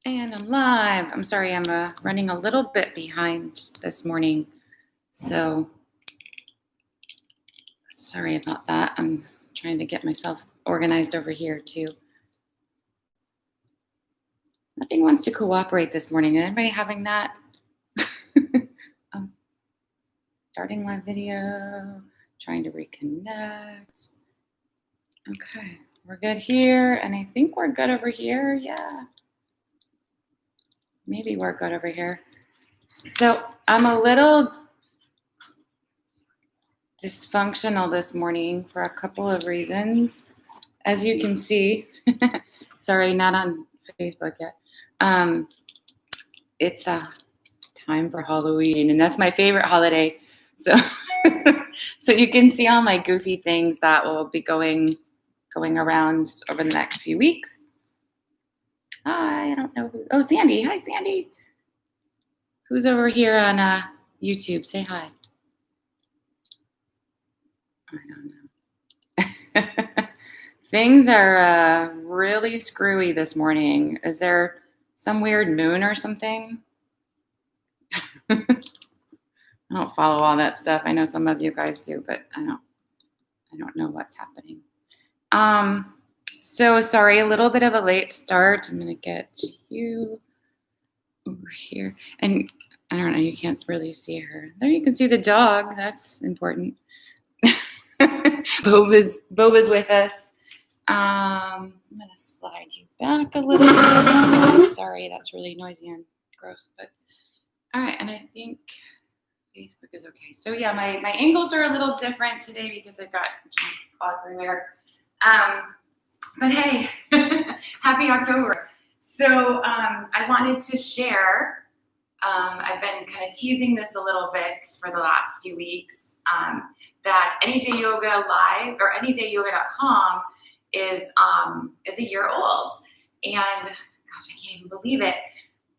And I'm live. I'm sorry, I'm running a little bit behind this morning. So sorry about that. I'm trying to get myself organized over here too. Nothing wants to cooperate this morning. Anybody having that? Starting my video, trying to reconnect. Okay, we're good here. And I think we're good over here. Yeah. Maybe we're good over here. So I'm a little dysfunctional this morning for a couple of reasons. As you can see, sorry, not on Facebook yet. It's time for Halloween, and that's my favorite holiday. So, so you can see all my goofy things that will be going around over the next few weeks. Hi, I don't know who. Oh, Sandy. Hi, Sandy. Who's over here on YouTube? Say hi. I don't know. Things are really screwy this morning. Is there some weird moon or something? I don't follow all that stuff. I know some of you guys do, but I don't know what's happening. So sorry, a little bit of a late start. I'm gonna get you over here. And I don't know, you can't really see her. There you can see the dog. That's important. Boba's with us. I'm gonna slide you back a little bit. Sorry, that's really noisy and gross, but all right. And I think Facebook is okay. So yeah, my angles are a little different today because I've got junk everywhere. But hey, happy October. So I wanted to share. I've been kind of teasing this a little bit for the last few weeks. That Anyday Yoga Live or AnyDayYoga.com is a year old, and gosh, I can't even believe it.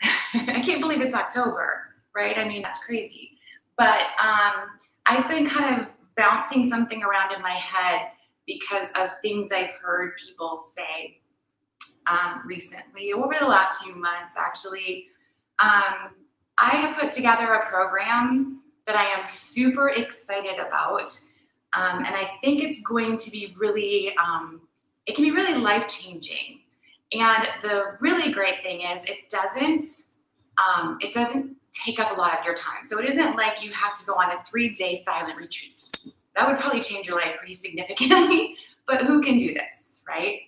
I can't believe it's October, right? I mean, that's crazy. But I've been kind of bouncing something around in my head because of things I've heard people say recently, over the last few months, actually. I have put together a program that I am super excited about. And I think it's going to be really, it can be really life-changing. And the really great thing is it doesn't take up a lot of your time. So it isn't like you have to go on a 3-day silent retreat. That would probably change your life pretty significantly, but who can do this, right?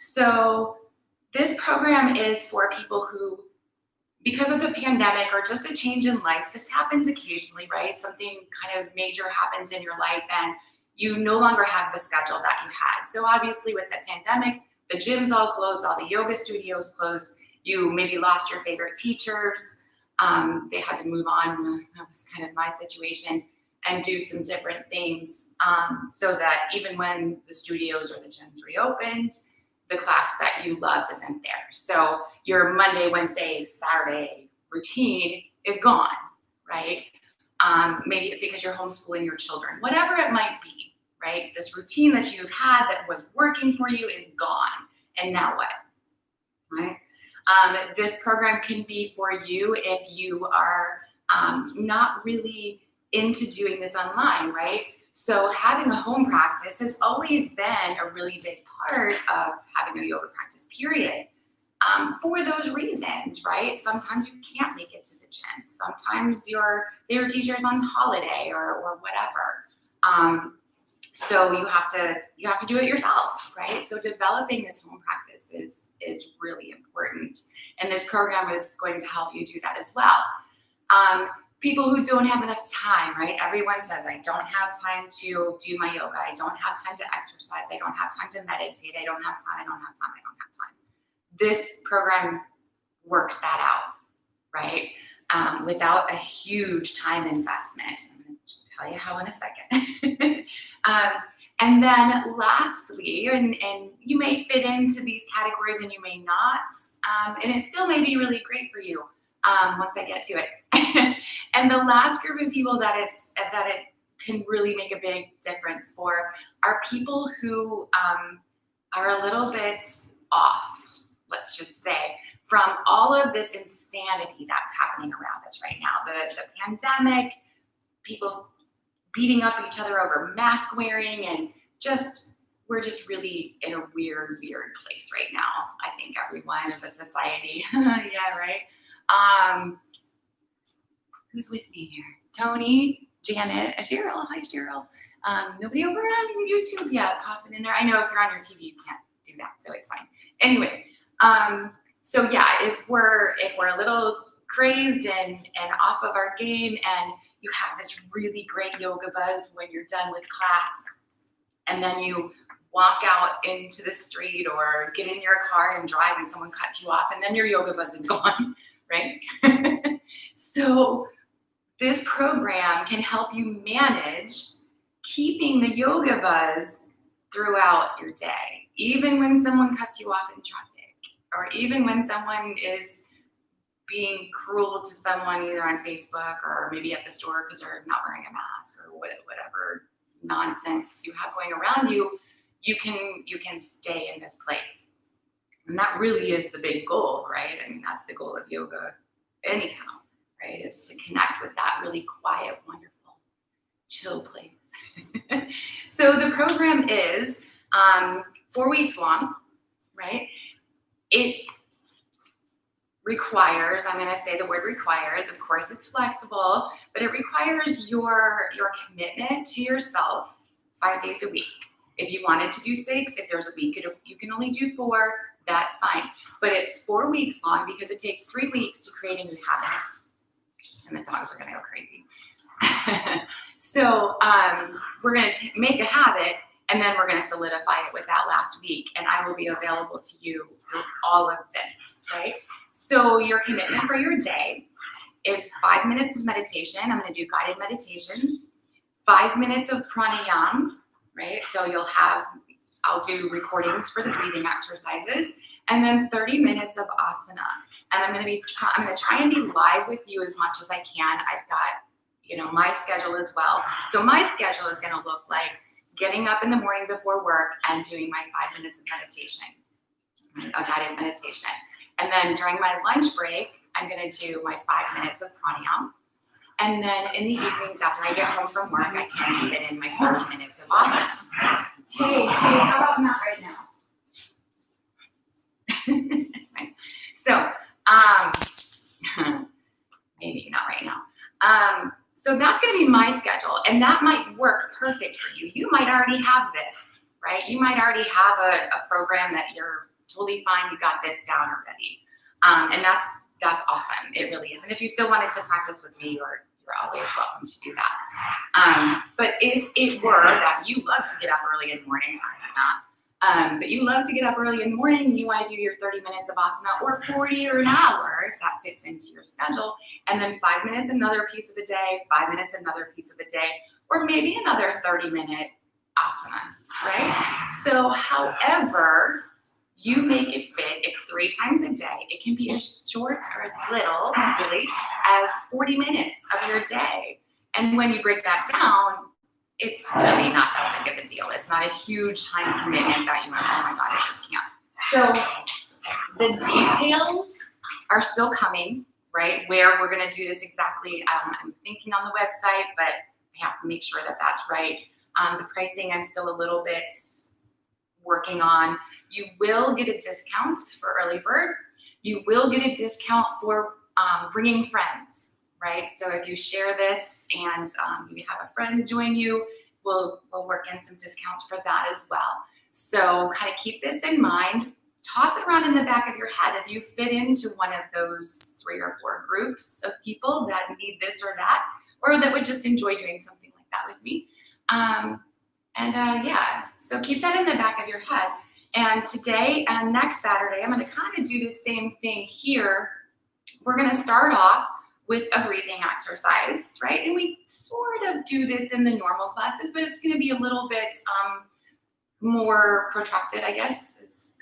So this program is for people who, because of the pandemic or just a change in life, this happens occasionally, right? Something kind of major happens in your life and you no longer have the schedule that you had. So obviously with the pandemic, the gyms all closed, all the yoga studios closed. You maybe lost your favorite teachers. They had to move on. That was kind of my situation, and do some different things so that even when the studios or the gyms reopened, the class that you loved isn't there. So your Monday, Wednesday, Saturday routine is gone, right? Maybe it's because you're homeschooling your children, whatever it might be, right? This routine that you've had that was working for you is gone. And now what, right? This program can be for you if you are not really into doing this online, right? So having a home practice has always been a really big part of having a yoga practice, period. For those reasons, right? Sometimes you can't make it to the gym. Sometimes your favorite teacher is on holiday or whatever. So you have to do it yourself, right? So developing this home practice is really important. And this program is going to help you do that as well. People who don't have enough time, right? Everyone says, I don't have time to do my yoga. I don't have time to exercise. I don't have time to meditate. I don't have time. I don't have time. I don't have time. This program works that out, right? Without a huge time investment. I'm going to tell you how in a second. And then lastly, and you may fit into these categories and you may not, and it still may be really great for you once I get to it. And the last group of people that it can really make a big difference for are people who are a little bit off, let's just say, from all of this insanity that's happening around us right now. The pandemic, people beating up each other over mask wearing, and we're just really in a weird place right now. I think everyone as a society. Yeah, right. Who's with me here? Tony, Janet, Cheryl. Hi, Cheryl. Nobody over on YouTube yet popping in there. I know if you're on your TV, you can't do that, so it's fine. Anyway, so yeah, if we're a little crazed and off of our game, and you have this really great yoga buzz when you're done with class, and then you walk out into the street or get in your car and drive and someone cuts you off, and then your yoga buzz is gone, right? So this program can help you manage keeping the yoga buzz throughout your day, even when someone cuts you off in traffic, or even when someone is being cruel to someone either on Facebook or maybe at the store because they're not wearing a mask, or whatever nonsense you have going around you. You can stay in this place. And that really is the big goal, right? I mean, that's the goal of yoga anyhow, right? Is to connect with that really quiet, wonderful, chill place. So the program is 4 weeks long, right? It requires, I'm going to say the word requires, of course it's flexible, but it requires your commitment to yourself 5 days a week. If you wanted to do 6, if there's a week you can only do 4, that's fine. But it's 4 weeks long because it takes 3 weeks to create a new habit. And the dogs are going to go crazy. So we're going to make a habit, and then we're going to solidify it with that last week. And I will be available to you with all of this, right? So your commitment for your day is 5 minutes of meditation. I'm going to do guided meditations, 5 minutes of pranayama, right? So I'll do recordings for the breathing exercises, and then 30 minutes of asana. And I'm going to try and be live with you as much as I can. I've got, my schedule as well. So my schedule is going to look like getting up in the morning before work and doing my 5 minutes of meditation, a guided meditation. And then during my lunch break, I'm going to do my 5 minutes of pranayama. And then in the evenings after I get home from work, I can fit in my 30 minutes of asana. Hey, how about not right now? Fine. So, maybe not right now. So that's going to be my schedule, and that might work perfect for you. You might already have this, right? You might already have a program that you're totally fine. You got this down already. And that's awesome. It really is. And if you still wanted to practice with me, you're always welcome to do that. But if it were that you love to get up early in the morning, I do not. But you love to get up early in the morning and you want to do your 30 minutes of asana, or 40 or an hour, if that fits into your schedule, and then 5 minutes another piece of the day, 5 minutes another piece of the day, or maybe another 30-minute asana, right? So however you make it fit, it's 3 times a day. It can be as short or as little, really, as 40 minutes of your day. And when you break that down, it's really not that big of a deal. It's not a huge time commitment that you might, oh my God, I just can't. So the details are still coming, right? Where we're going to do this exactly. I'm thinking on the website, but I have to make sure that that's right. The pricing, I'm still a little bit working on. You will get a discount for early bird. You will get a discount for bringing friends, right? So if you share this and you have a friend join you, we'll work in some discounts for that as well. So kind of keep this in mind. Toss it around in the back of your head. If you fit into one of those 3 or 4 groups of people that need this or that, or that would just enjoy doing something like that with me. Yeah, so keep that in the back of your head. And today and next Saturday, I'm going to kind of do the same thing here. We're going to start off with a breathing exercise, right? And we sort of do this in the normal classes, but it's going to be a little bit more protracted, I guess, is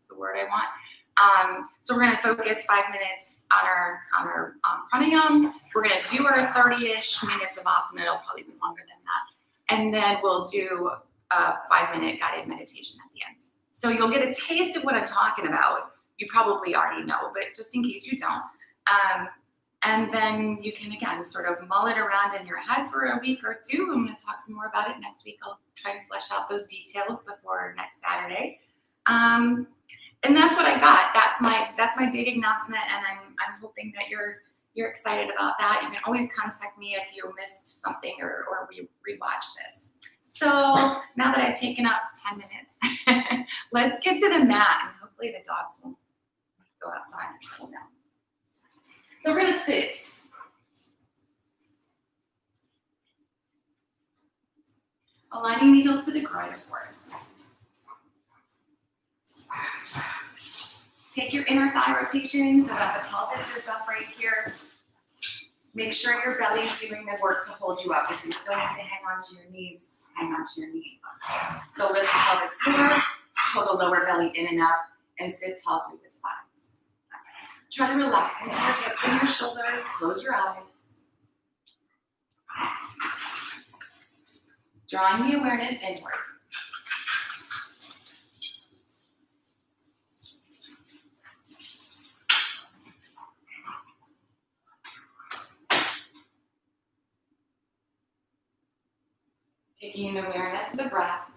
the word I want. So we're going to focus 5 minutes on our pranayama. We're going to do our 30-ish minutes of asana. It'll probably be longer than that. And then we'll do a 5-minute guided meditation at the end. So you'll get a taste of what I'm talking about. you probably already know, but just in case you don't. And then you can, again, sort of mull it around in your head for a week or two. I'm going to talk some more about it next week. I'll try to flesh out those details before next Saturday. And that's what I got. That's my big announcement, and I'm hoping that you're excited about that. You can always contact me if you missed something or rewatch this. So now that I've taken up 10 minutes, let's get to the mat, and hopefully the dogs won't go outside or settle down. So we're gonna sit. Aligning the heels to the groin, of course. Take your inner thigh rotation so that the pelvis is up right here. Make sure your belly's doing the work to hold you up. If you still need to hang on to your knees, hang on to your knees. So lift the pelvic floor, pull the lower belly in and up, and sit tall through the sides. Try to relax into your hips and your shoulders. Close your eyes. Drawing the awareness inward. Taking awareness of the breath.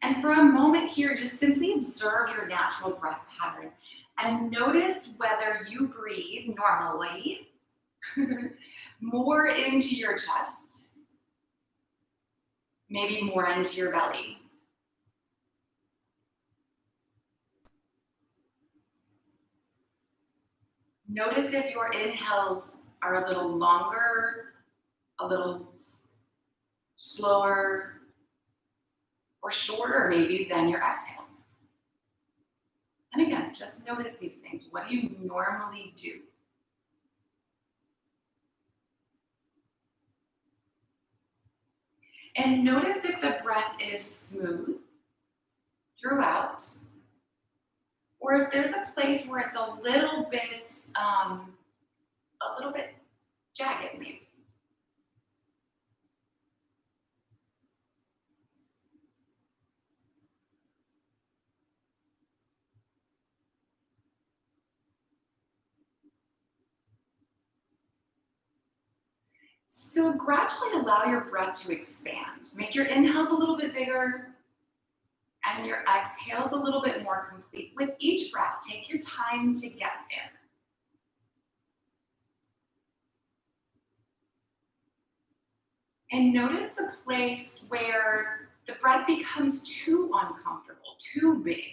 And for a moment here, just simply observe your natural breath pattern and notice whether you breathe normally more into your chest, maybe more into your belly. Notice if your inhales are a little longer, a little slower, or shorter maybe than your exhales. And again, just notice these things. What do you normally do? And notice if the breath is smooth throughout, or if there's a place where it's a little bit jagged maybe. So gradually allow your breath to expand. Make your inhales a little bit bigger and your exhales a little bit more complete. With each breath, take your time to get there. And notice the place where the breath becomes too uncomfortable, too big.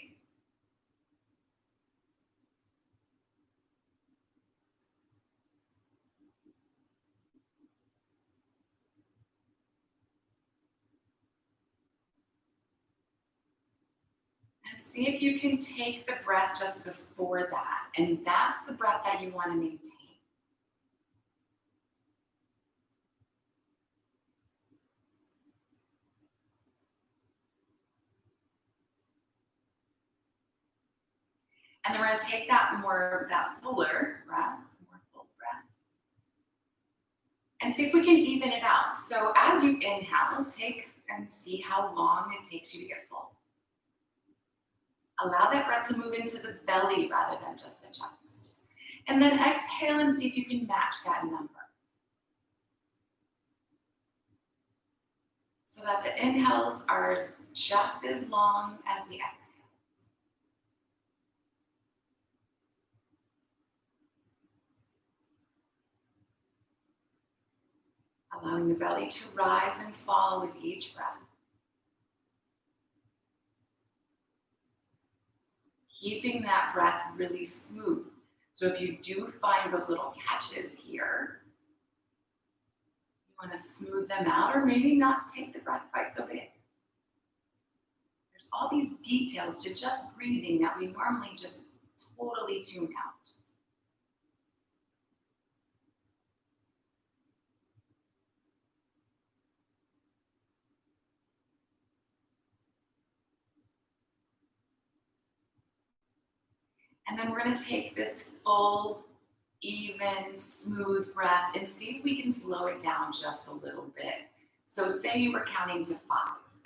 And see if you can take the breath just before that. And that's the breath that you want to maintain. And then we're going to take that fuller breath, more full breath. And see if we can even it out. So as you inhale, take and see how long it takes you to get full. Allow that breath to move into the belly rather than just the chest. And then exhale and see if you can match that number. So that the inhales are just as long as the exhales. Allowing the belly to rise and fall with each breath. Keeping that breath really smooth. So if you do find those little catches here, you want to smooth them out or maybe not take the breath quite so big. There's all these details to just breathing that we normally just totally tune out. And then we're going to take this full, even, smooth breath and see if we can slow it down just a little bit. So say you were counting to 5.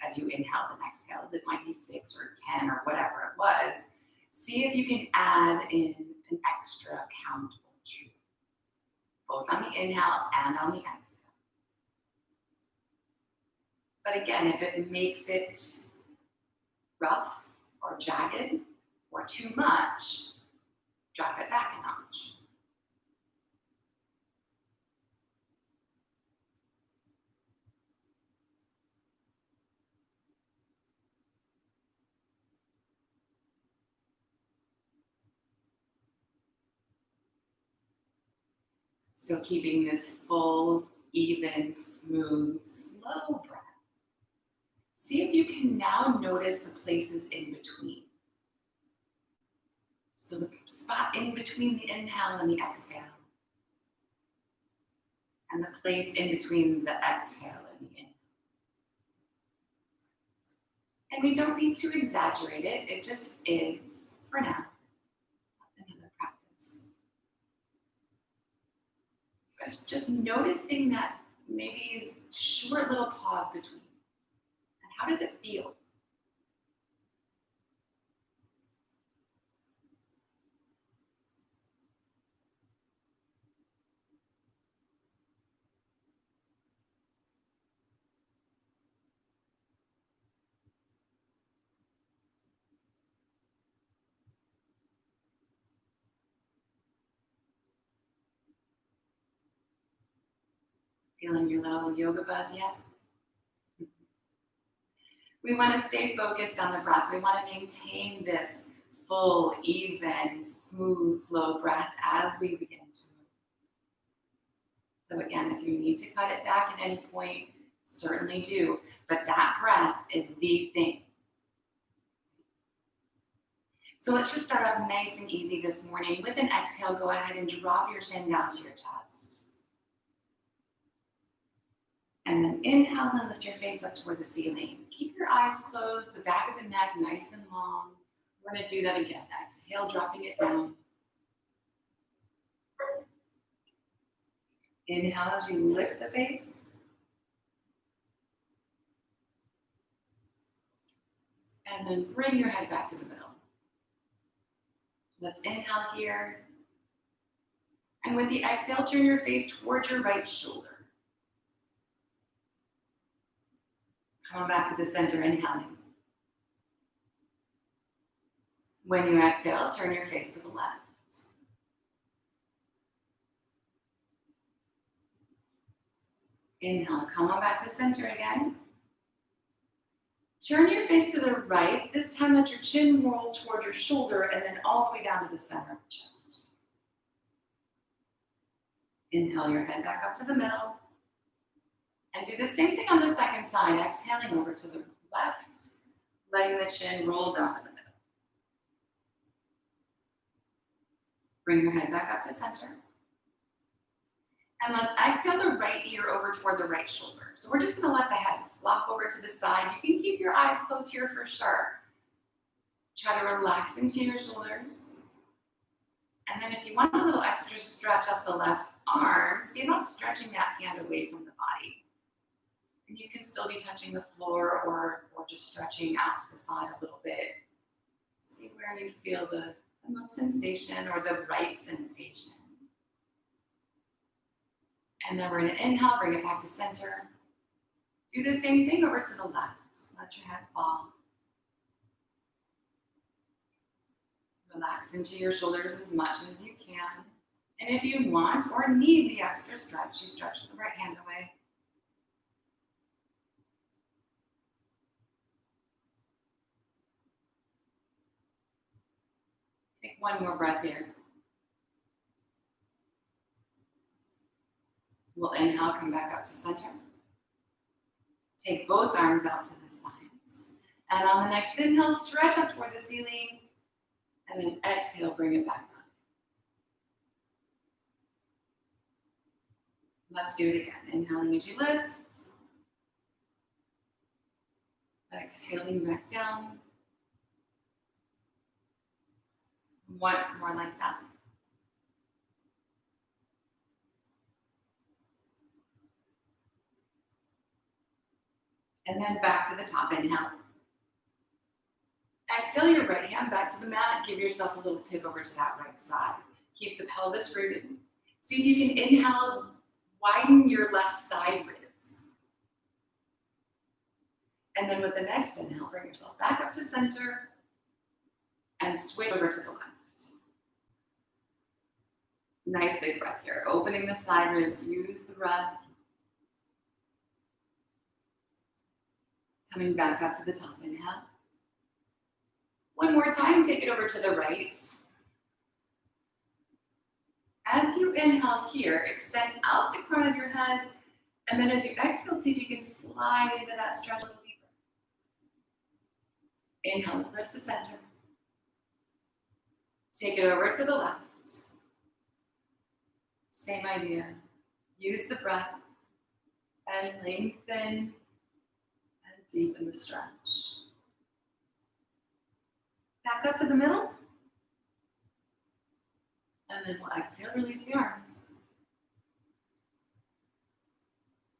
as you inhaled and exhaled. It might be 6 or 10 or whatever it was. See if you can add in an extra count or two, both on the inhale and on the exhale. But again, if it makes it rough or jagged or too much, drop it back a notch. So keeping this full, even, smooth, slow breath. See if you can now notice the places in between. So the spot in between the inhale and the exhale. And the place in between the exhale and the inhale. And we don't need to exaggerate it. It just is for now. That's another practice. Just noticing that maybe short little pause between. And how does it feel? Feeling your little yoga buzz yet? We want to stay focused on the breath. We want to maintain this full, even, smooth, slow breath as we begin to move. So again, if you need to cut it back at any point, certainly do. But that breath is the thing. So let's just start off nice and easy this morning. With an exhale, go ahead and drop your chin down to your chest. And then inhale and lift your face up toward the ceiling. Keep your eyes closed, the back of the neck nice and long. We're going to do that again. Exhale, dropping it down. Inhale as you lift the face. And then bring your head back to the middle. Let's inhale here. And with the exhale, turn your face towards your right shoulder. Come on back to the center, inhaling. When you exhale, turn your face to the left. Inhale, come on back to center again. Turn your face to the right. This time let your chin roll toward your shoulder and then all the way down to the center of the chest. Inhale your head back up to the middle. And do the same thing on the second side, exhaling over to the left, letting the chin roll down to the middle. Bring your head back up to center. And let's exhale the right ear over toward the right shoulder. So we're just going to let the head flop over to the side. You can keep your eyes closed here for sure. Try to relax into your shoulders. And then if you want a little extra stretch up the left arm, see about stretching that hand away from the body. And you can still be touching the floor or just stretching out to the side a little bit. See where you feel the most sensation or the right sensation. And then we're going to inhale, bring it back to center. Do the same thing over to the left. Let your head fall. Relax into your shoulders as much as you can. And if you want or need the extra stretch, you stretch the right hand away. Take one more breath here. We'll inhale, come back up to center. Take both arms out to the sides. And on the next inhale, stretch up toward the ceiling. And then exhale, bring it back down. Let's do it again. Inhaling as you lift. Exhaling back down. Once more like that. And then back to the top, inhale. Exhale your right hand back to the mat. Give yourself a little tip over to that right side. Keep the pelvis rooted. See if you can inhale, widen your left side ribs. And then with the next inhale, bring yourself back up to center and switch over to the left. Nice big breath here. Opening the side ribs, use the breath. Coming back up to the top, inhale. One more time, take it over to the right. As you inhale here, extend out the crown of your head, and then as you exhale, see if you can slide into that stretch a little deeper. Inhale, lift to center. Take it over to the left. Same idea. Use the breath and lengthen and deepen the stretch. Back up to the middle. And then we'll exhale, release the arms.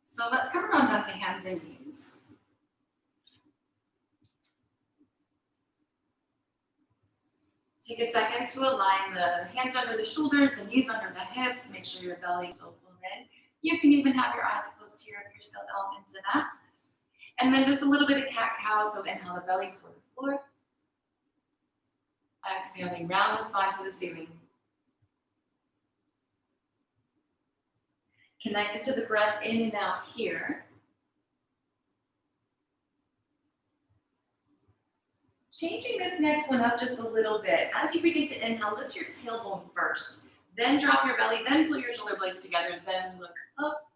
So let's come around down to hands and knees. Take a second to align the hands under the shoulders, the knees under the hips. Make sure your belly is open in. You can even have your eyes closed here if you're still into that. And then just a little bit of cat-cow. So inhale the belly toward the floor. Exhaling, round the spine to the ceiling. Connected to the breath in and out here. Changing this next one up just a little bit. As you begin to inhale, lift your tailbone first. Then drop your belly, then pull your shoulder blades together, then look up.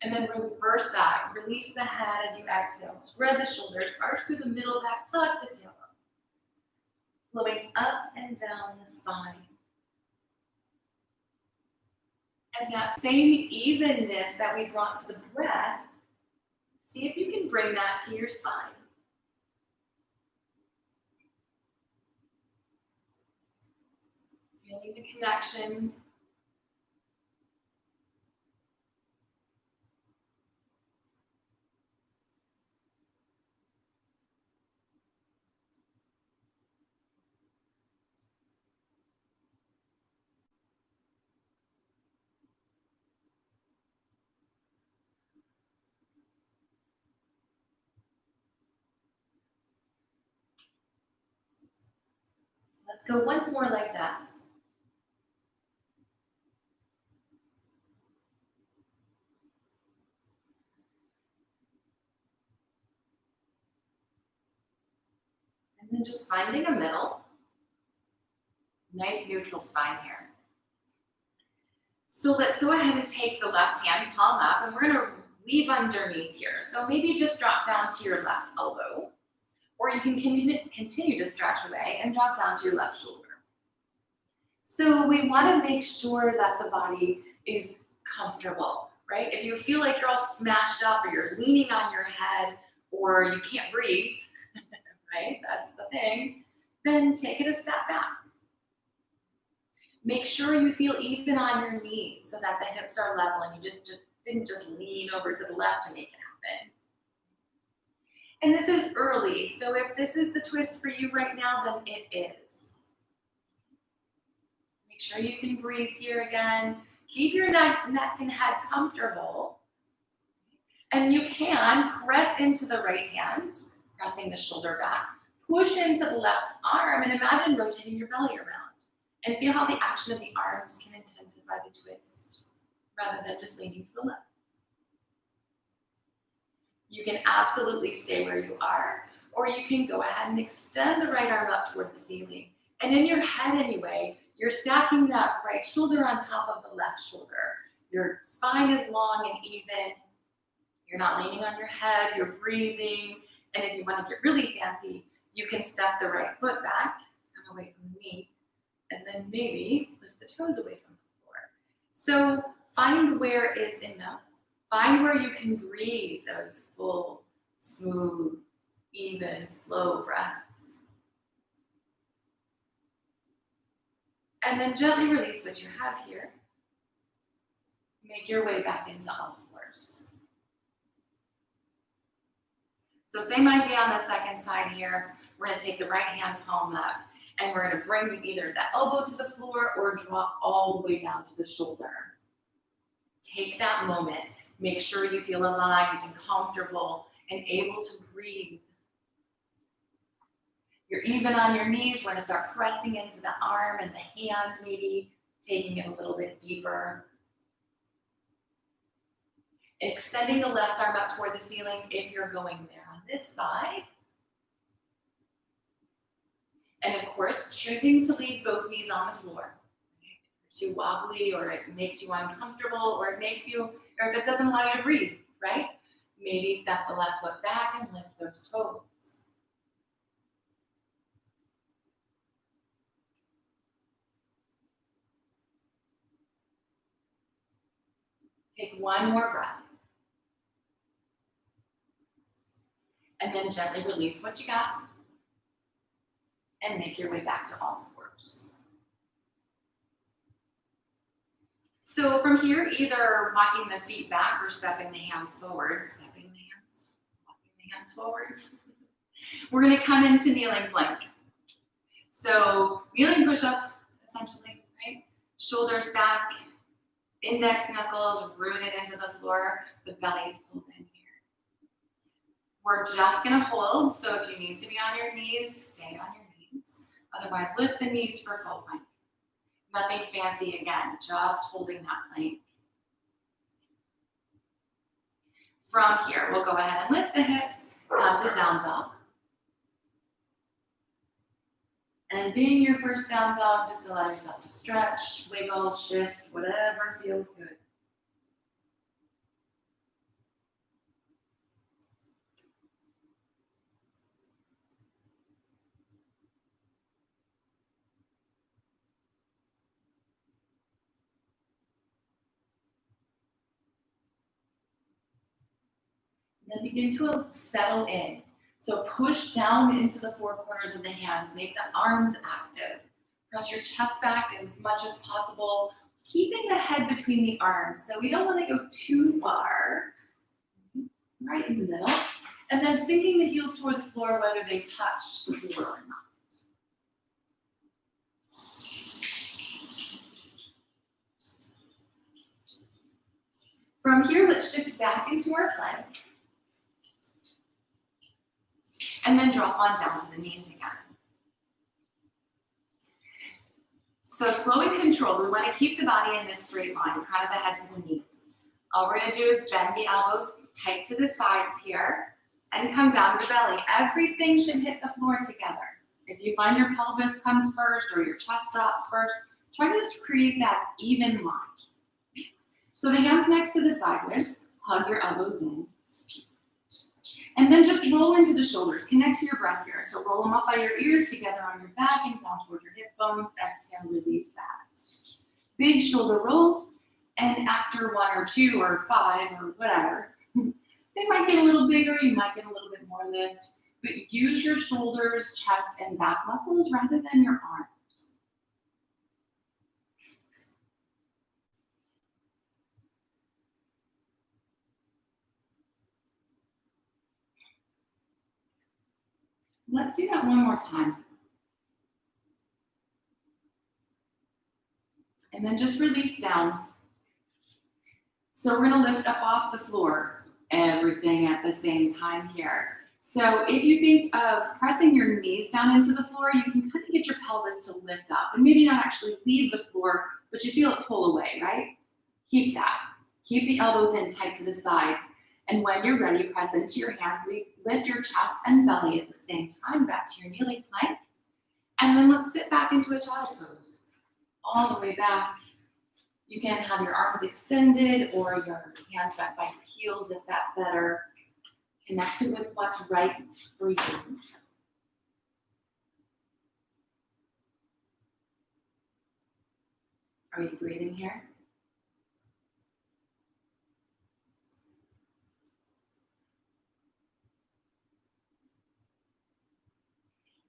And then reverse that. Release the head as you exhale. Spread the shoulders, arch through the middle back, tuck the tailbone. Flowing up and down the spine. And that same evenness that we brought to the breath, see if you can bring that to your spine. Feeling the connection. Let's go once more like that. And then just finding a middle. Nice neutral spine here. So let's go ahead and take the left hand palm up, and we're going to weave underneath here. So maybe just drop down to your left elbow, or you can continue to stretch away and drop down to your left shoulder. So we want to make sure that the body is comfortable, right? If you feel like you're all smashed up, or you're leaning on your head, or you can't breathe, right? That's the thing. Then take it a step back. Make sure you feel even on your knees so that the hips are level and you didn't just lean over to the left to make it happen. And this is early, so if this is the twist for you right now, then it is. Make sure you can breathe here again. Keep your neck and head comfortable. And you can press into the right hand, pressing the shoulder back. Push into the left arm and imagine rotating your belly around. And feel how the action of the arms can intensify the twist rather than just leaning to the left. You can absolutely stay where you are, or you can go ahead and extend the right arm up toward the ceiling. And in your head anyway, you're stacking that right shoulder on top of the left shoulder. Your spine is long and even. You're not leaning on your head, you're breathing. And if you want to get really fancy, you can step the right foot back, come away from the knee, and then maybe lift the toes away from the floor. So find where is enough. Find where you can breathe those full, smooth, even, slow breaths. And then gently release what you have here. Make your way back into all fours. So same idea on the second side here. We're gonna take the right hand palm up and we're gonna bring either the elbow to the floor or drop all the way down to the shoulder. Take that moment. Make sure you feel aligned and comfortable and able to breathe. You're even on your knees. We're gonna start pressing into the arm and the hand, maybe taking it a little bit deeper. Extending the left arm up toward the ceiling if you're going there on this side. And of course, choosing to leave both knees on the floor. If you're too wobbly or it makes you uncomfortable or it makes you, or if it doesn't allow you to breathe, right? Maybe step the left foot back and lift those toes. Take one more breath. And then gently release what you got and make your way back to all fours. So from here, either walking the feet back or stepping the hands forward, walking the hands forward. We're gonna come into kneeling plank. So kneeling push-up, essentially, right? Shoulders back, index knuckles rooted into the floor, the belly is pulled in here. We're just gonna hold, so if you need to be on your knees, stay on your knees. Otherwise, lift the knees for full plank. Nothing fancy again, just holding that plank. From here, we'll go ahead and lift the hips, come to down dog. And being your first down dog, just allow yourself to stretch, wiggle, shift, whatever feels good. Then begin to settle in. So push down into the four corners of the hands, make the arms active. Press your chest back as much as possible, keeping the head between the arms. So we don't want to go too far, right in the middle. And then sinking the heels toward the floor, whether they touch the floor or not. From here, let's shift back into our plank. And then drop on down to the knees again. So slow and controlled, we want to keep the body in this straight line, crown of the head to the knees. All we're going to do is bend the elbows tight to the sides here and come down to the belly. Everything should hit the floor together. If you find your pelvis comes first or your chest drops first, try to just create that even line. So the hands next to the sideways, hug your elbows in. And then just roll into the shoulders. Connect to your breath here. So roll them up by your ears, together on your back, and down toward your hip bones. Exhale, release that. Big shoulder rolls. And after one or two or five or whatever, they might get a little bigger. You might get a little bit more lift. But use your shoulders, chest, and back muscles rather than your arms. Let's do that one more time. And then just release down. So we're gonna lift up off the floor, everything at the same time here. So if you think of pressing your knees down into the floor, you can kind of get your pelvis to lift up and maybe not actually leave the floor, but you feel it pull away, right? Keep that. Keep the elbows in tight to the sides. And when you're ready, press into your hands. Lift your chest and belly at the same time back to your kneeling plank. And then let's sit back into a child's pose. All the way back. You can have your arms extended or your hands back by your heels if that's better. Connected with what's right for you. Are you breathing here?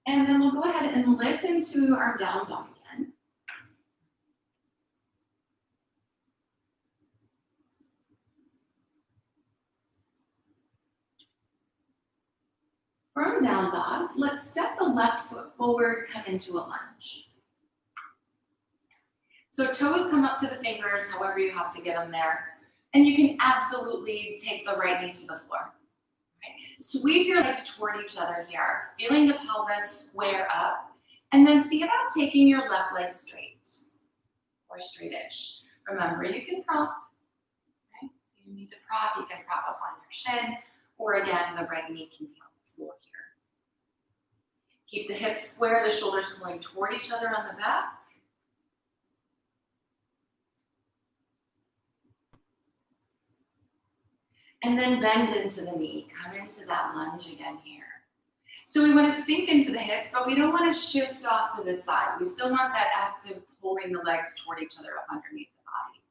And then we'll go ahead and lift into our down dog again. from down dog, let's step the left foot forward, come into a lunge. So toes come up to the fingers, however you have to get them there. And you can absolutely take the right knee to the floor. Right? Sweep your legs toward each other here, feeling the pelvis square up, and then see about taking your left leg straight or straightish. Remember, you can prop. Okay? If you need to prop, you can prop up on your shin, or again, the right knee can be on the floor here. Keep the hips square, the shoulders pulling toward each other on the back. And then bend into the knee. Come into that lunge again here. So we want to sink into the hips, but we don't want to shift off to the side. We still want that active pulling the legs toward each other up underneath the body.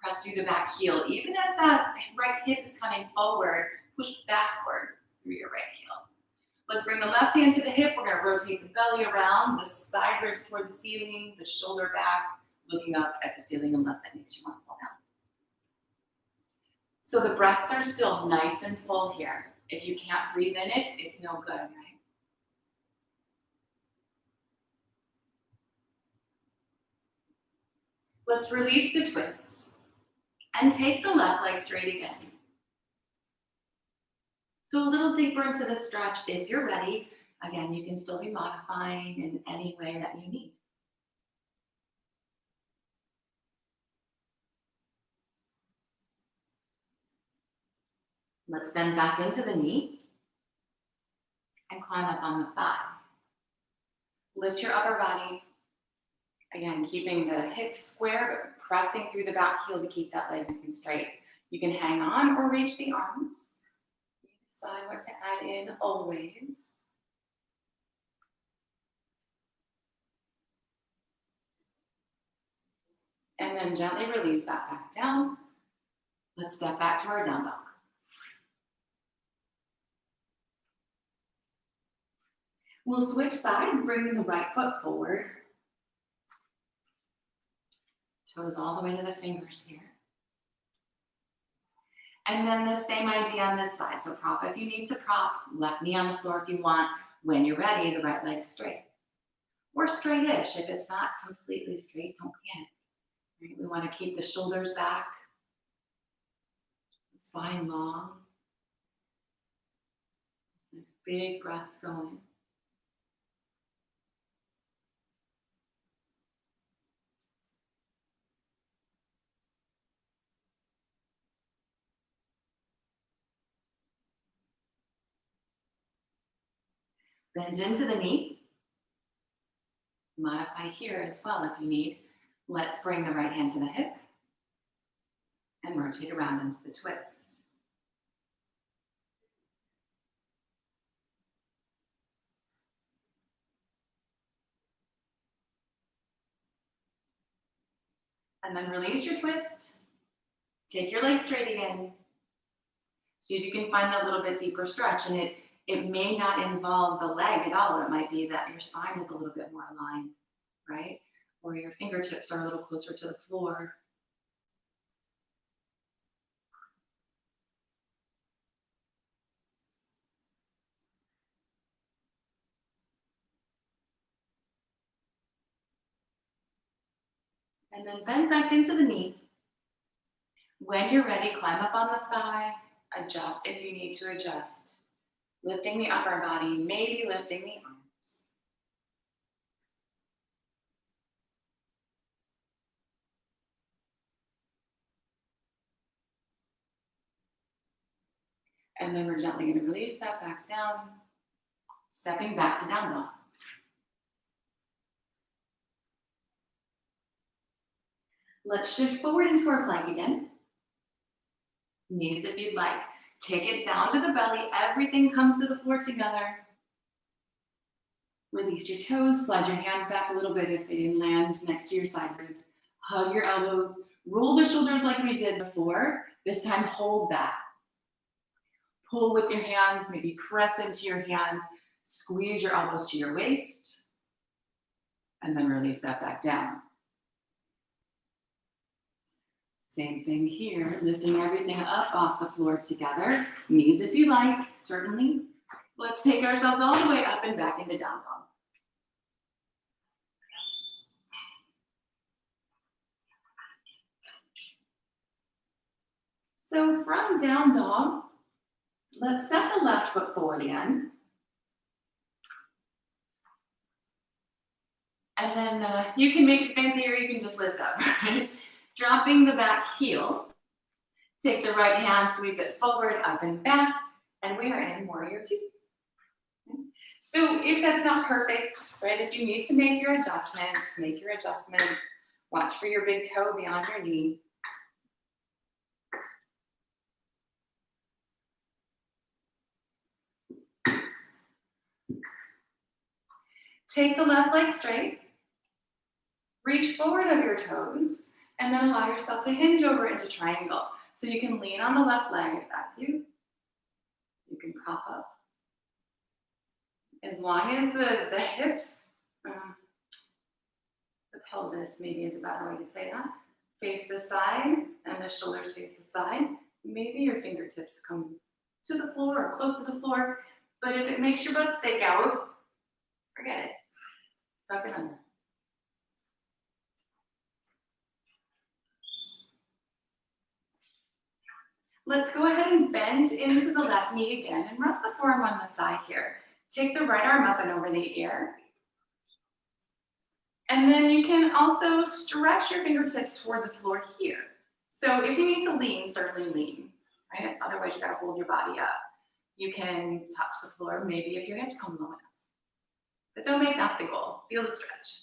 Press through the back heel. Even as that right hip is coming forward, push backward through your right heel. Let's bring the left hand to the hip. We're going to rotate the belly around, the side ribs toward the ceiling, the shoulder back, looking up at the ceiling unless that makes you want to fall down. So the breaths are still nice and full here. If you can't breathe in it, it's no good, right? Let's release the twist and take the left leg straight again. So a little deeper into the stretch if you're ready. Again, you can still be modifying in any way that you need. Let's bend back into the knee and climb up on the thigh. Lift your upper body. Again, keeping the hips square, but pressing through the back heel to keep that leg nice and straight. You can hang on or reach the arms. You decide what to add in always. And then gently release that back down. Let's step back to our down dog. We'll switch sides, bringing the right foot forward. Toes all the way to the fingers here. And then the same idea on this side. So prop if you need to prop, left knee on the floor if you want. When you're ready, the right leg straight. Or straightish. If it's not completely straight, don't panic. Right? We want to keep the shoulders back, the spine long. Nice big breaths going. Bend into the knee. Modify here as well if you need. Let's bring the right hand to the hip and rotate around into the twist. And then release your twist. Take your leg straight again. See if you can find that little bit deeper stretch. And it may not involve the leg at all. It might be that your spine is a little bit more aligned, right? Or your fingertips are a little closer to the floor. And then bend back into the knee. When you're ready, climb up on the thigh. Adjust if you need to adjust. Lifting the upper body, maybe lifting the arms. And then we're gently going to release that back down, stepping back to down dog. Let's shift forward into our plank again. Knees if you'd like. Take it down to the belly. Everything comes to the floor together. Release your toes. Slide your hands back a little bit if they didn't land next to your side ribs. Hug your elbows. Roll the shoulders like we did before. This time, hold that. Pull with your hands. Maybe press into your hands. Squeeze your elbows to your waist. And then release that back down. Same thing here, lifting everything up off the floor together. Knees if you like, certainly. Let's take ourselves all the way up and back into down dog. So from down dog, let's step the left foot forward again. And then you can make it fancy or you can just lift up, right? Dropping the back heel. Take the right hand, sweep it forward, up and back, and we are in warrior two. So if that's not perfect, right, if you need to make your adjustments, make your adjustments. Watch for your big toe beyond your knee. Take the left leg straight. Reach forward of your toes, and then allow yourself to hinge over into triangle. So you can lean on the left leg if that's you. You can prop up. As long as the hips, the pelvis maybe is a better way to say that, face the side and the shoulders face the side. Maybe your fingertips come to the floor or close to the floor, but if it makes your butt stick out, forget it. Tuck it under. Let's go ahead and bend into the left knee again and rest the forearm on the thigh here. Take the right arm up and over the ear. And then you can also stretch your fingertips toward the floor here. So if you need to lean, certainly lean, right? Otherwise you gotta hold your body up. You can touch the floor, maybe if your hips come low enough. But don't make that the goal. Feel the stretch.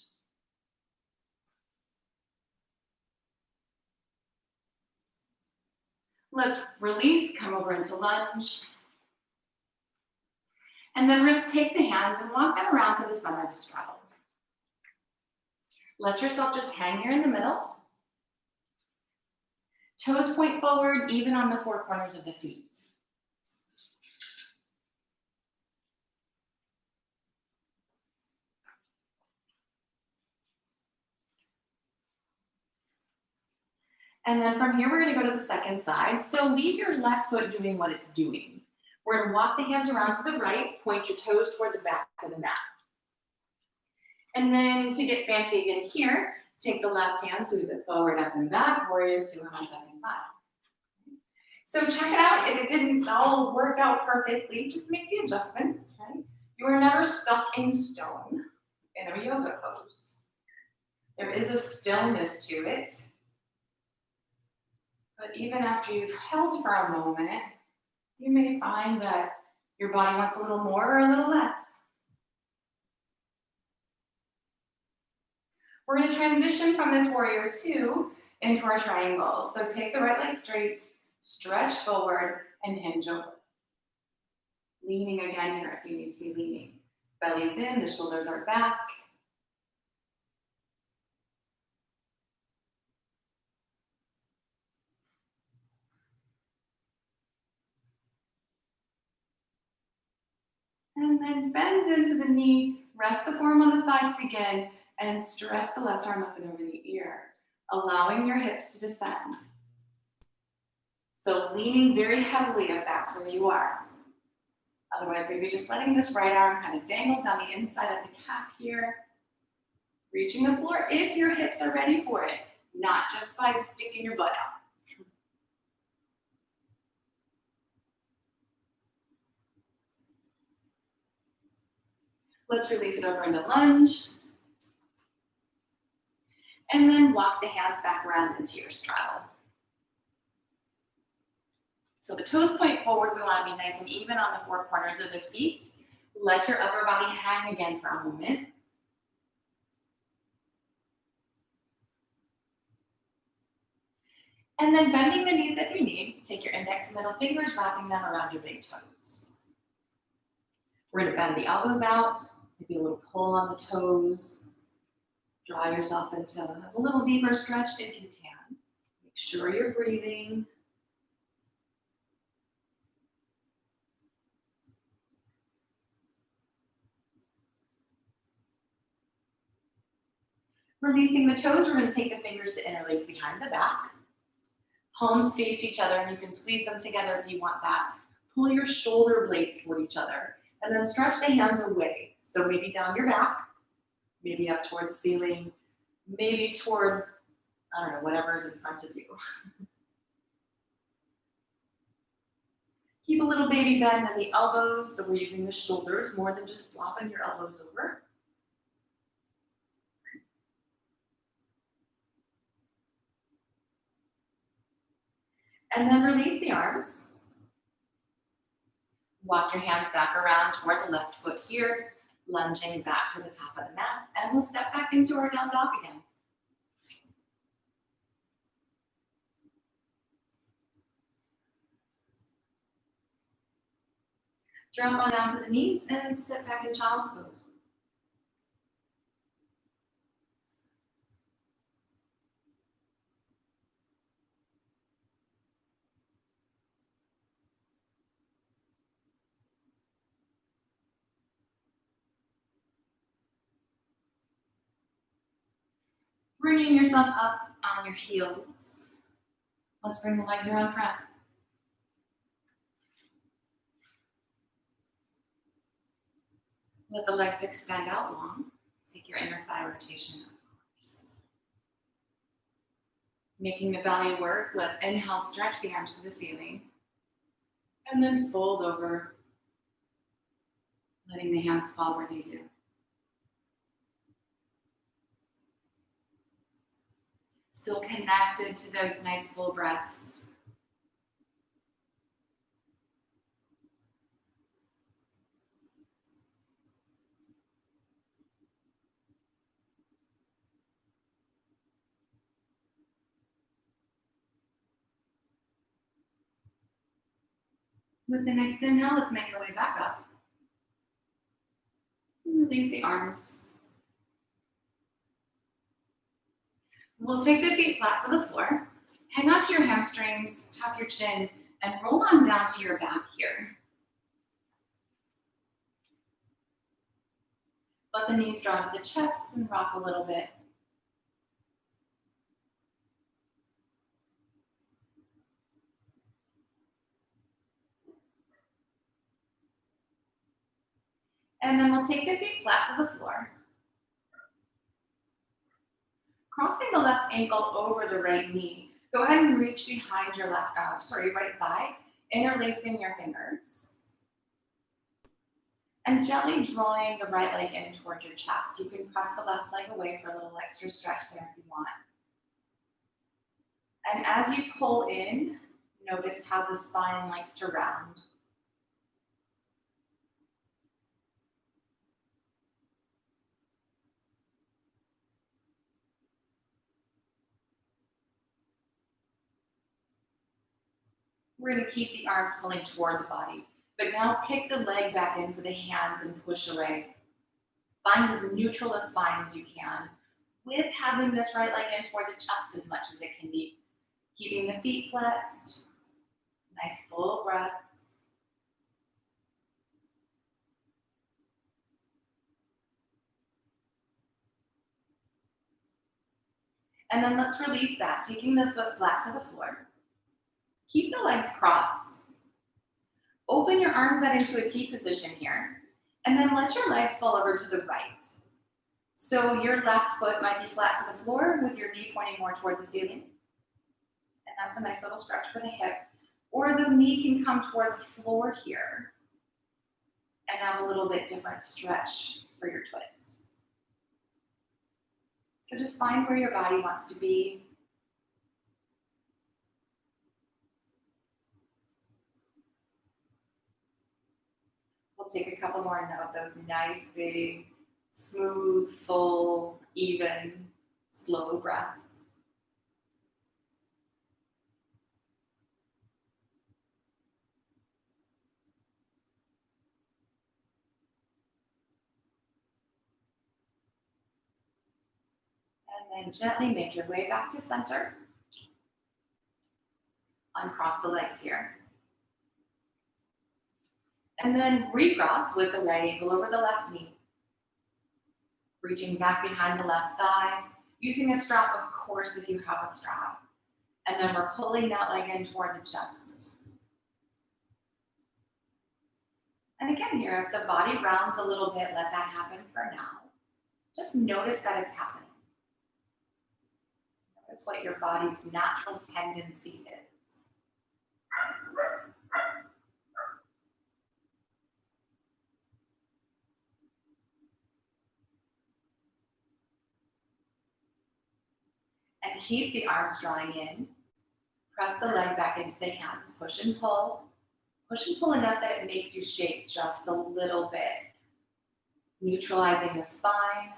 Let's release, come over into lunge. And then we're gonna take the hands and walk them around to the center of the straddle. Let yourself just hang here in the middle. Toes point forward, even on the four corners of the feet. And then from here, we're gonna go to the second side. So leave your left foot doing what it's doing. We're gonna walk the hands around to the right, point your toes toward the back of the mat. And then to get fancy again here, take the left hand, sweep it forward, up and back, warrior two on our second side. So check it out. If it didn't all work out perfectly, just make the adjustments, right? You are never stuck in stone in a yoga pose. There is a stillness to it. But even after you've held for a moment, you may find that your body wants a little more or a little less. We're going to transition from this warrior two into our triangle. So take the right leg straight, stretch forward, and hinge over. Leaning again here if you need to be leaning. Belly's in, the shoulders are back. And then bend into the knee, rest the forearm on the thigh to begin, and stretch the left arm up and over the ear, allowing your hips to descend. So leaning very heavily if that's where you are. Otherwise, maybe just letting this right arm kind of dangle down the inside of the calf here. Reaching the floor if your hips are ready for it, not just by sticking your butt out. Let's release it over into lunge. And then walk the hands back around into your straddle. So the toes point forward. We want to be nice and even on the four corners of the feet. Let your upper body hang again for a moment. And then bending the knees if you need. Take your index and middle fingers, wrapping them around your big toes. We're going to bend the elbows out. Maybe a little pull on the toes. Draw yourself into a little deeper stretch if you can. Make sure you're breathing. Releasing the toes, we're going to take the fingers to interlace behind the back. Palms face each other, and you can squeeze them together if you want that. Pull your shoulder blades toward each other. And then stretch the hands away. So maybe down your back, maybe up toward the ceiling, maybe toward, I don't know, whatever is in front of you. Keep a little baby bend in the elbows, so we're using the shoulders more than just flopping your elbows over. And then release the arms. Walk your hands back around toward the left foot here, lunging back to the top of the mat, and we'll step back into our down dog again. Drop on down to the knees and sit back in child's pose. Bringing yourself up on your heels. Let's bring the legs around front. Let the legs extend out long. Take your inner thigh rotation, of course. Making the belly work, let's inhale, stretch the arms to the ceiling. And then fold over, letting the hands fall where they do. Still connected to those nice full breaths. With the next inhale, let's make our way back up. Release the arms. We'll take the feet flat to the floor. Hang on to your hamstrings, tuck your chin, and roll on down to your back here. Let the knees draw to the chest and rock a little bit. And then we'll take the feet flat to the floor. Crossing the left ankle over the right knee. Go ahead and reach behind your right thigh, interlacing your fingers. And gently drawing the right leg in toward your chest. You can press the left leg away for a little extra stretch there if you want. And as you pull in, notice how the spine likes to round. We're going to keep the arms pulling toward the body, but now kick the leg back into the hands and push away. Find as neutral a spine as you can, with having this right leg in toward the chest as much as it can be. Keeping the feet flexed, nice full breaths. And then let's release that, taking the foot flat to the floor. Keep the legs crossed. Open your arms out into a T position here, and then let your legs fall over to the right. So your left foot might be flat to the floor with your knee pointing more toward the ceiling. And that's a nice little stretch for the hip. Or the knee can come toward the floor here and have a little bit different stretch for your twist. So just find where your body wants to be. We'll take a couple more of those nice, big, smooth, full, even, slow breaths. And then gently make your way back to center. Uncross the legs here. And then recross with the right ankle over the left knee. Reaching back behind the left thigh, using a strap, of course, if you have a strap. And then we're pulling that leg in toward the chest. And again here, if the body rounds a little bit, let that happen for now. Just notice that it's happening. Notice what your body's natural tendency is. And keep the arms drawing in. Press the leg back into the hands. Push and pull. Push and pull enough that it makes you shake just a little bit. Neutralizing the spine.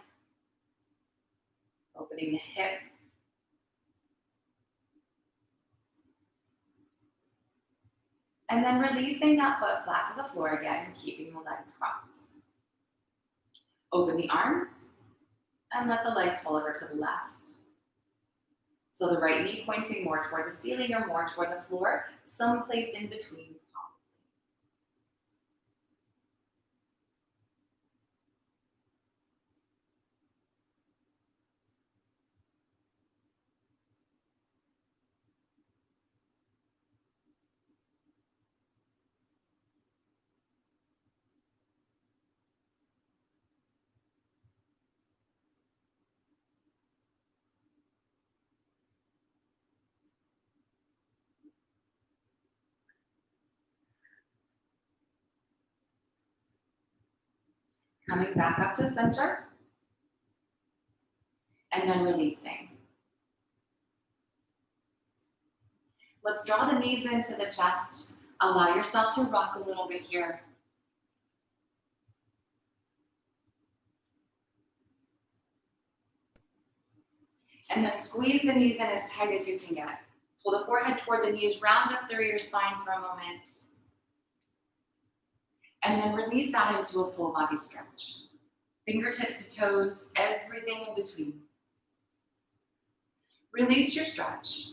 Opening the hip. And then releasing that foot flat to the floor again, keeping the legs crossed. Open the arms and let the legs fall over to the left. So the right knee pointing more toward the ceiling or more toward the floor, someplace in between. Coming back up to center, and then releasing. Let's draw the knees into the chest. Allow yourself to rock a little bit here. And then squeeze the knees in as tight as you can get. Pull the forehead toward the knees, round up through your spine for a moment. And then release out into a full body stretch. Fingertips to toes, everything in between. Release your stretch.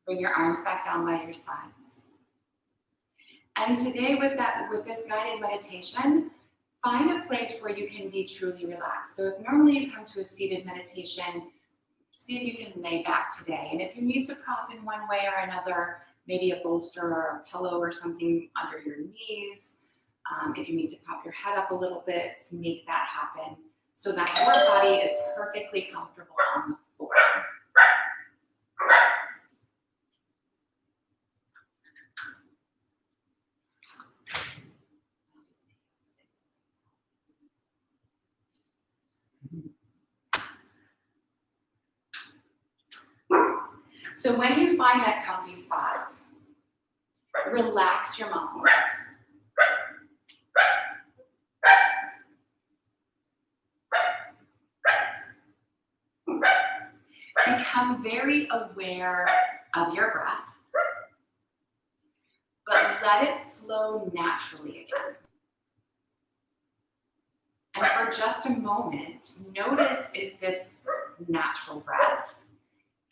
Bring your arms back down by your sides. And today with this guided meditation, find a place where you can be truly relaxed. So if normally you come to a seated meditation, see if you can lay back today. And if you need to prop in one way or another, maybe a bolster or a pillow or something under your knees. If you need to pop your head up a little bit, make that happen so that your body is perfectly comfortable on the floor. So when you find that comfy spot, relax your muscles. Become very aware of your breath, but let it flow naturally again. And for just a moment, notice if this natural breath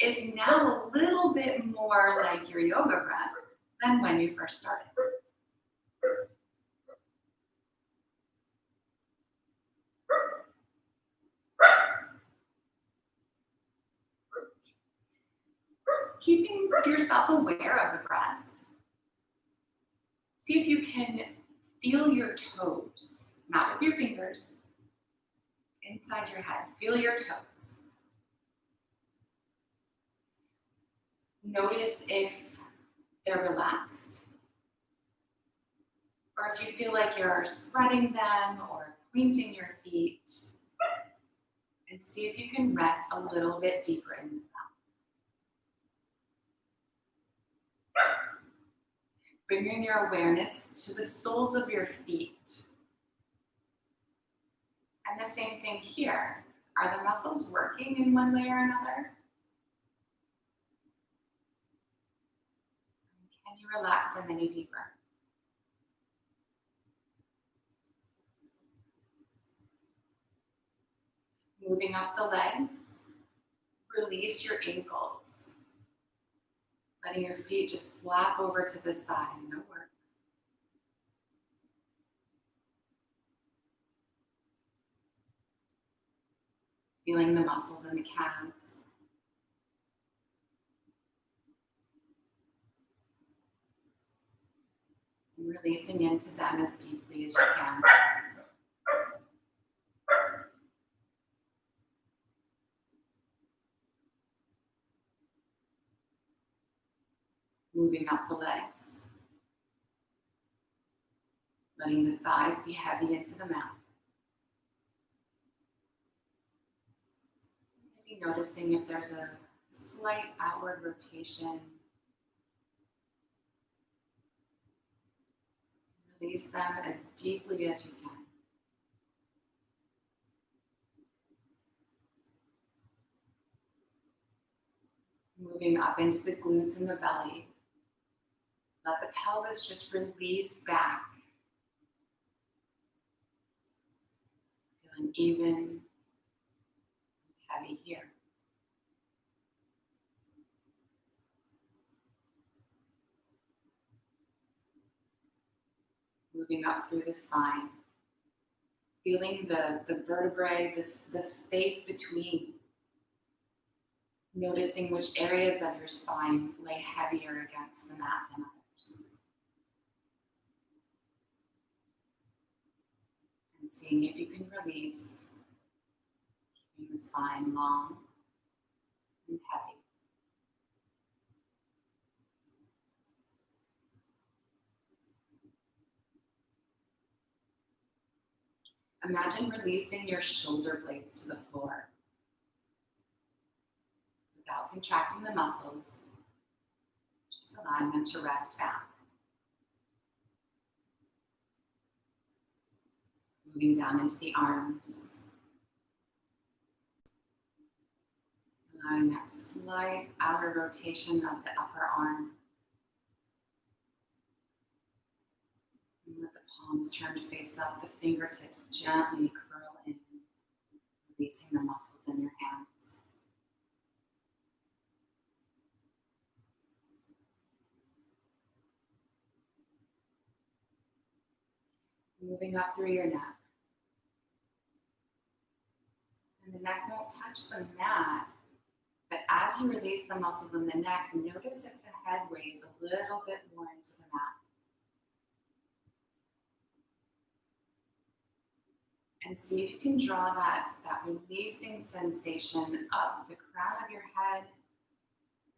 is now a little bit more like your yoga breath than when you first started. Keeping yourself aware of the breath. See if you can feel your toes, not with your fingers, inside your head. Feel your toes. Notice if they're relaxed, or if you feel like you're spreading them or pointing your feet, and see if you can rest a little bit deeper into them. Bringing your awareness to the soles of your feet. And the same thing here. Are the muscles working in one way or another? Can you relax them any deeper? Moving up the legs, release your ankles. Letting your feet just flap over to the side, no work. Feeling the muscles in the calves. And releasing into them as deeply as you can. Moving up the legs. Letting the thighs be heavy into the mat. Maybe noticing if there's a slight outward rotation. Release them as deeply as you can. Moving up into the glutes and the belly. Let the pelvis just release back. Feeling even and heavy here. Moving up through the spine. Feeling the vertebrae, the space between. Noticing which areas of your spine lay heavier against the mat than others. And seeing if you can release, keeping the spine long and heavy. Imagine releasing your shoulder blades to the floor without contracting the muscles, just allowing them to rest back. Moving down into the arms, allowing that slight outer rotation of the upper arm. And let the palms turn to face up, the fingertips gently curl in, releasing the muscles in your hands. Moving up through your neck. And the neck won't touch the mat, but as you release the muscles in the neck, notice if the head weighs a little bit more into the mat. And see if you can draw that releasing sensation up the crown of your head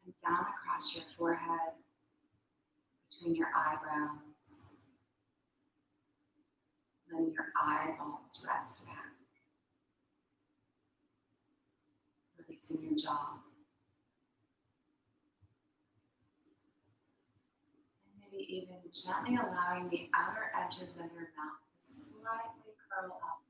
and down across your forehead, between your eyebrows. Letting your eyeballs rest back. Releasing your jaw. And maybe even gently allowing the outer edges of your mouth to slightly curl up.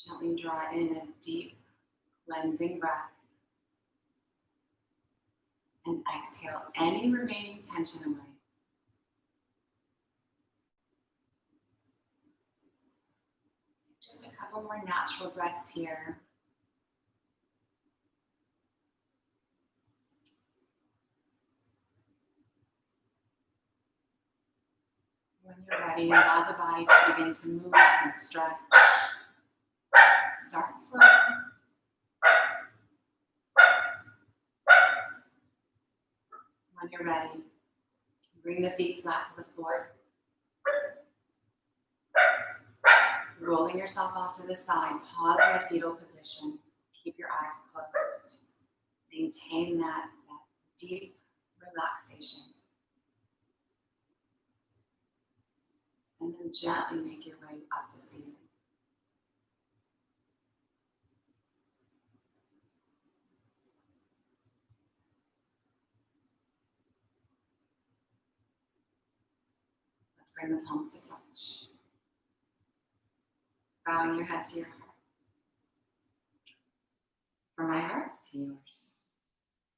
Gently draw in a deep, cleansing breath. And exhale any remaining tension away. Just a couple more natural breaths here. When you're ready, allow the body to begin to move and stretch. Start slow. When you're ready, bring the feet flat to the floor. Rolling yourself off to the side, pause in a fetal position. Keep your eyes closed. Maintain that deep relaxation. And then gently make your way up to seated. Let's bring the palms to touch. Bowing your head to your heart. From my heart to yours.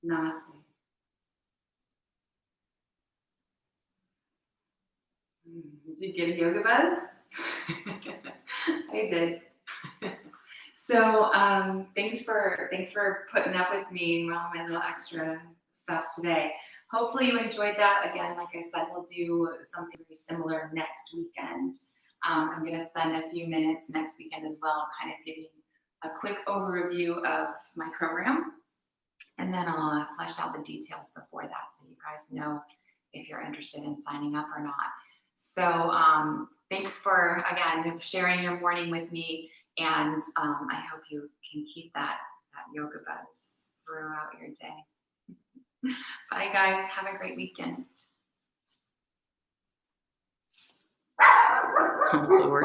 Namaste. Did you get a yoga buzz? I did. So thanks for putting up with me and all my little extra stuff today. Hopefully you enjoyed that. Again, like I said, we'll do something very similar next weekend. I'm going to spend a few minutes next weekend as well, kind of giving a quick overview of my program, and then I'll flesh out the details before that so you guys know if you're interested in signing up or not. So thanks for, again, sharing your morning with me, and I hope you can keep that yoga buzz throughout your day. Bye, guys. Have a great weekend. Oh, Lord.